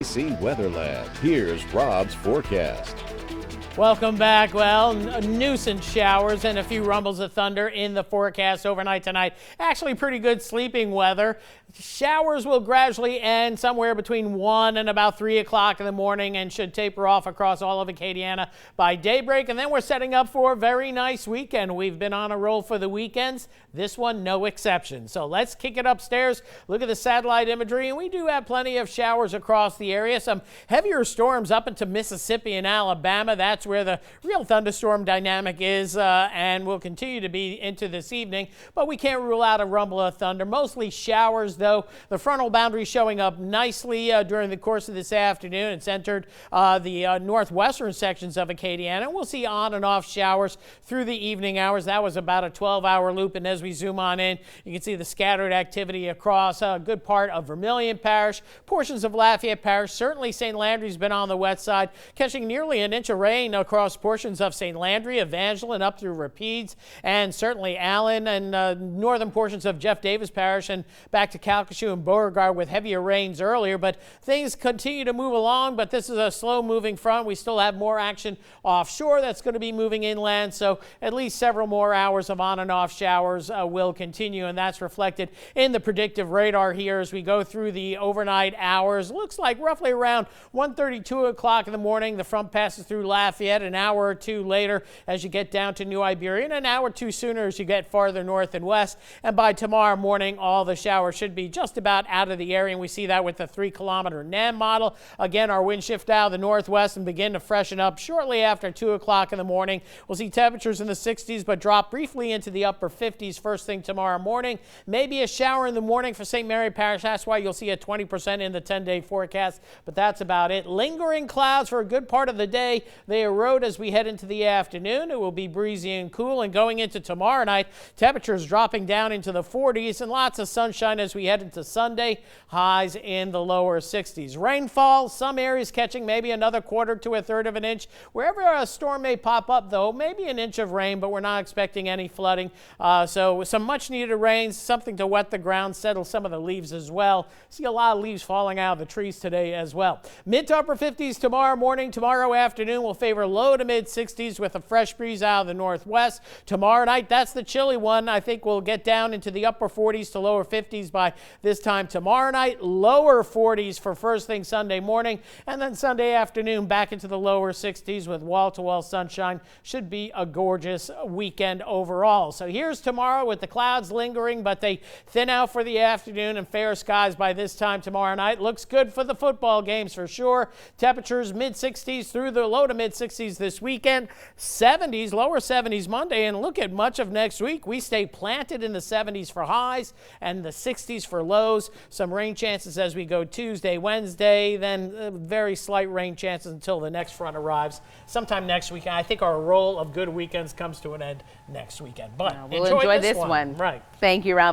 AC Weather Lab. Here's Rob's forecast. Welcome back. Well, nuisance showers and a few rumbles of thunder in the forecast overnight tonight. Actually pretty good sleeping weather. Showers will gradually end somewhere between 1 and about 3 o'clock in the morning and should taper off across all of Acadiana by daybreak. And then we're setting up for a very nice weekend. We've been on a roll for the weekends. This one, no exception. So let's kick it upstairs. Look at the satellite imagery. And we do have plenty of showers across the area. Some heavier storms up into Mississippi and Alabama. That's where the real thunderstorm dynamic is and will continue to be into this evening. But we can't rule out a rumble of thunder. Mostly showers, though. The frontal boundary showing up nicely during the course of this afternoon. It's entered the northwestern sections of Acadiana. We'll see on and off showers through the evening hours. That was about a 12-hour loop. And as we zoom on in, you can see the scattered activity across a good part of Vermilion Parish, portions of Lafayette Parish. Certainly St. Landry's been on the wet side, catching nearly an inch of rain across portions of St. Landry, Evangeline, up through Rapides, and certainly Allen and northern portions of Jeff Davis Parish and back to Calcasieu and Beauregard with heavier rains earlier. But things continue to move along, but this is a slow-moving front. We still have more action offshore that's going to be moving inland, so at least several more hours of on and off showers will continue, and that's reflected in the predictive radar here as we go through the overnight hours. Looks like roughly around 1:30, 2 o'clock in the morning, the front passes through Lafayette. An hour or two later as you get down to New Iberia, and an hour or two sooner as you get farther north and west. And by tomorrow morning, all the showers should be just about out of the area, and we see that with the 3-kilometer NAM model. Again, our wind shift out of the northwest and begin to freshen up shortly after 2 o'clock in the morning. We'll see temperatures in the 60s, but drop briefly into the upper 50s first thing tomorrow morning. Maybe a shower in the morning for St. Mary Parish. That's why you'll see a 20% in the 10-day forecast, but that's about it. Lingering clouds for a good part of the day. They erode as we head into the afternoon. It will be breezy and cool, and going into tomorrow night, temperatures dropping down into the 40s and lots of sunshine as we head into Sunday, highs in the lower 60s. Rainfall, some areas catching maybe another quarter to a third of an inch. Wherever a storm may pop up, though, maybe an inch of rain, but we're not expecting any flooding. So some much needed rain, something to wet the ground, settle some of the leaves as well. See a lot of leaves falling out of the trees today as well. Mid to upper 50s tomorrow morning. Tomorrow afternoon will favor low to mid 60s with a fresh breeze out of the northwest. Tomorrow night, that's the chilly one. I think we'll get down into the upper 40s to lower 50s by this time tomorrow night. Lower 40s for first thing Sunday morning, and then Sunday afternoon back into the lower 60s with wall-to-wall sunshine. Should be a gorgeous weekend overall. So here's tomorrow with the clouds lingering, but they thin out for the afternoon and fair skies by this time tomorrow night. Looks good for the football games for sure. Temperatures mid 60s through the low to mid 60s this weekend. 70s, lower 70s Monday, and look at much of next week. We stay planted in the 70s for highs and the 60s for lows. Some rain chances as we go Tuesday, Wednesday, then very slight rain chances until the next front arrives sometime next weekend. I think our roll of good weekends comes to an end next weekend. But we'll enjoy this one. Right. Thank you, Rob.